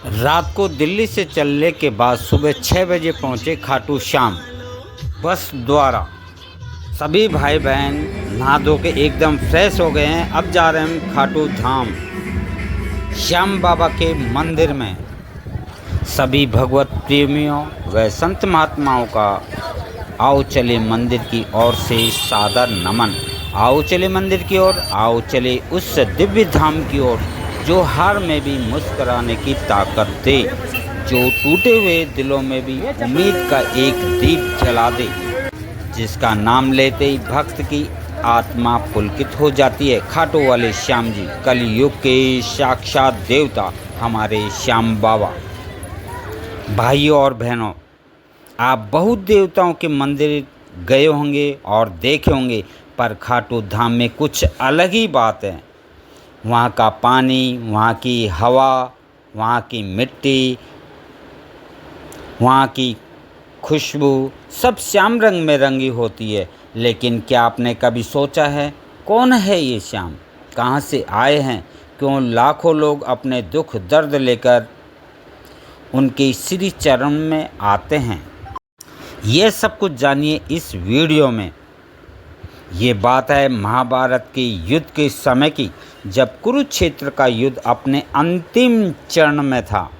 रात को दिल्ली से चलने के बाद सुबह 6 बजे पहुंचे खाटू श्याम बस द्वारा। सभी भाई बहन नहा धो के एकदम फ्रेश हो गए हैं। अब जा रहे हैं खाटू धाम श्याम बाबा के मंदिर में। सभी भगवत प्रेमियों व संत महात्माओं का आओ चले मंदिर की ओर से सादर नमन। आओ चले मंदिर की ओर, आओ चले उस दिव्य धाम की ओर जो हार में भी मुस्कुराने की ताकत दे, जो टूटे हुए दिलों में भी उम्मीद का एक दीप जला दे, जिसका नाम लेते ही भक्त की आत्मा पुलकित हो जाती है। खाटू वाले श्याम जी कलयुग के साक्षात देवता हमारे श्याम बाबा। भाइयों और बहनों, आप बहुत देवताओं के मंदिर गए होंगे और देखे होंगे, पर खाटू धाम में कुछ अलग ही बात है। वहाँ का पानी, वहाँ की हवा, वहाँ की मिट्टी, वहाँ की खुशबू सब श्याम रंग में रंगी होती है। लेकिन क्या आपने कभी सोचा है कौन है ये श्याम, कहाँ से आए हैं, क्यों लाखों लोग अपने दुख दर्द लेकर उनके श्री चरण में आते हैं? ये सब कुछ जानिए इस वीडियो में। ये बात है महाभारत के युद्ध के समय की, जब कुरुक्षेत्र का युद्ध अपने अंतिम चरण में था।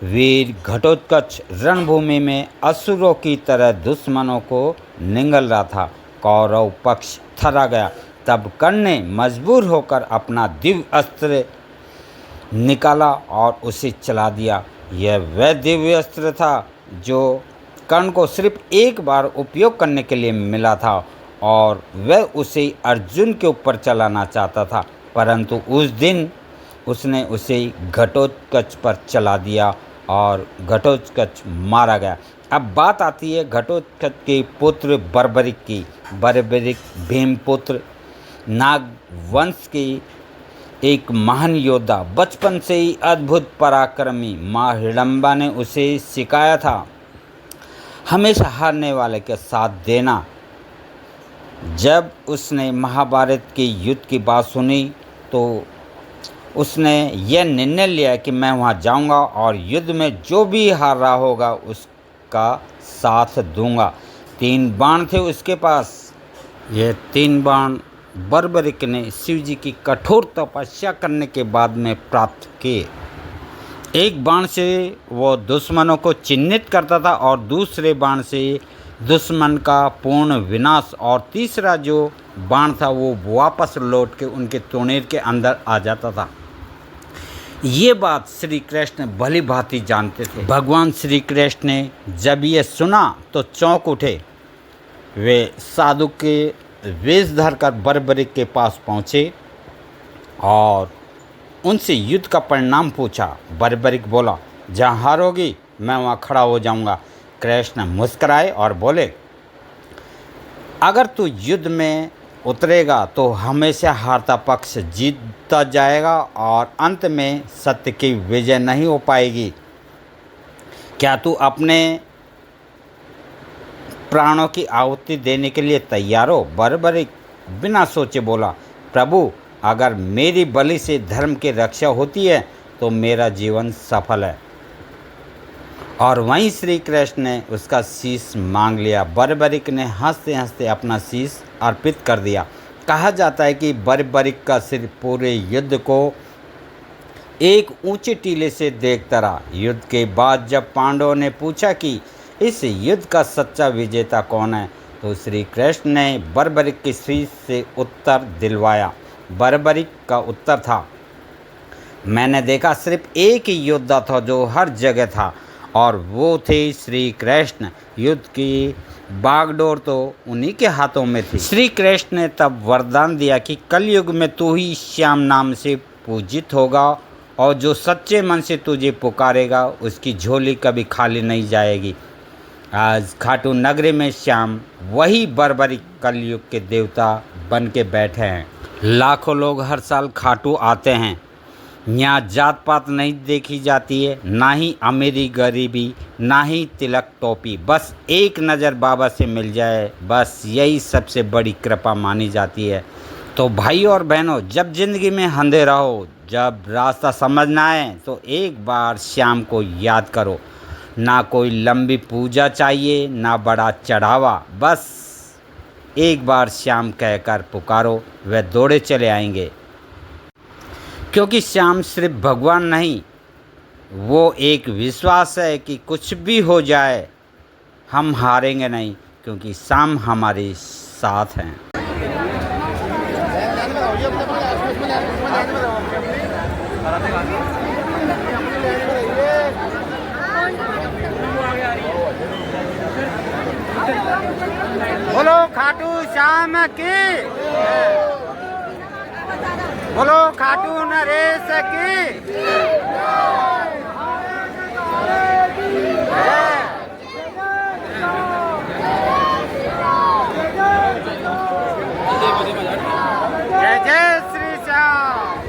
वीर घटोत्कच रणभूमि में असुरों की तरह दुश्मनों को निगल रहा था। कौरव पक्ष थरा गया। तब कर्ण ने मजबूर होकर अपना दिव्य अस्त्र निकाला और उसे चला दिया। यह वह दिव्य अस्त्र था जो कर्ण को सिर्फ एक बार उपयोग करने के लिए मिला था और वह उसे अर्जुन के ऊपर चलाना चाहता था, परंतु उस दिन उसने उसे घटोत्कच पर चला दिया और घटोत्कच मारा गया। अब बात आती है घटोत्कच के पुत्र बर्बरिक की। बर्बरिक भीमपुत्र नाग वंश के एक महान योद्धा, बचपन से ही अद्भुत पराक्रमी। माँ हिडम्बा ने उसे सिखाया था हमेशा हारने वाले के साथ देना। जब उसने महाभारत के युद्ध की बात सुनी तो उसने यह निर्णय लिया कि मैं वहां जाऊंगा और युद्ध में जो भी हार रहा होगा उसका साथ दूंगा। 3 बाण थे उसके पास। यह 3 बाण बर्बरिक ने शिव जी की कठोर तपस्या करने के बाद में प्राप्त किए। एक बाण से वो दुश्मनों को चिन्हित करता था और दूसरे बाण से दुश्मन का पूर्ण विनाश, और तीसरा जो बाण था वो वापस लौट के उनके तोनेर के अंदर आ जाता था। ये बात श्री कृष्ण भली भांति जानते थे। भगवान श्री कृष्ण ने जब ये सुना तो चौंक उठे। वे साधु के वेश धरकर बर्बरिक के पास पहुँचे और उनसे युद्ध का परिणाम पूछा। बर्बरिक बोला, जहाँ हारोगी मैं वहाँ खड़ा हो जाऊँगा। कृष्ण मुस्कुराए और बोले, अगर तू युद्ध में उतरेगा तो हमेशा हारता पक्ष जीतता जाएगा और अंत में सत्य की विजय नहीं हो पाएगी। क्या तू अपने प्राणों की आहुति देने के लिए तैयार हो? बर्बरिक बिना सोचे बोला, प्रभु अगर मेरी बलि से धर्म की रक्षा होती है तो मेरा जीवन सफल है। और वहीं श्री कृष्ण ने उसका शीश मांग लिया। बर्बरिक ने हंसते हंसते अपना शीश अर्पित कर दिया। कहा जाता है कि बर्बरिक का सिर पूरे युद्ध को एक ऊंचे टीले से देखता रहा। युद्ध के बाद जब पांडवों ने पूछा कि इस युद्ध का सच्चा विजेता कौन है, तो श्री कृष्ण ने बर्बरिक के शीश से उत्तर दिलवाया। बर्बरिक का उत्तर था, मैंने देखा सिर्फ एक ही योद्धा था जो हर जगह था और वो थे श्री कृष्ण। युद्ध की बागडोर तो उन्हीं के हाथों में थी। श्री कृष्ण ने तब वरदान दिया कि कलयुग में तू ही श्याम नाम से पूजित होगा और जो सच्चे मन से तुझे पुकारेगा उसकी झोली कभी खाली नहीं जाएगी। आज खाटू नगरी में श्याम वही बर्बरिक कलयुग के देवता बन के बैठे हैं। लाखों लोग हर साल खाटू आते हैं। यहाँ जात पात नहीं देखी जाती है, ना ही अमीरी गरीबी, ना ही तिलक टोपी। बस एक नज़र बाबा से मिल जाए, बस यही सबसे बड़ी कृपा मानी जाती है। तो भाइयों और बहनों, जब ज़िंदगी में अंधेरा हो, जब रास्ता समझ ना आए तो एक बार श्याम को याद करो। ना कोई लंबी पूजा चाहिए, ना बड़ा चढ़ावा, बस एक बार श्याम कहकर पुकारो, वह दौड़े चले आएंगे। क्योंकि श्याम सिर्फ भगवान नहीं, वो एक विश्वास है कि कुछ भी हो जाए हम हारेंगे नहीं, क्योंकि श्याम हमारे साथ हैं। बोलो खाटू श्याम की, बोलो खाटू नरेश की। जय जय श्री श्याम।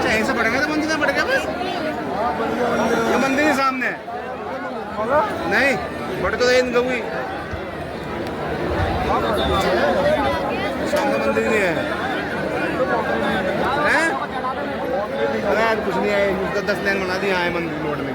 ऐसे पड़ेगा तो मंदिर पड़ेगा बस, ये मंदिर ही सामने है। नहीं बड़े तो गई सामने मंदिर नहीं है, हैं? अरे कुछ नहीं है, 10 लाइन बना दी है मंदिर रोड में।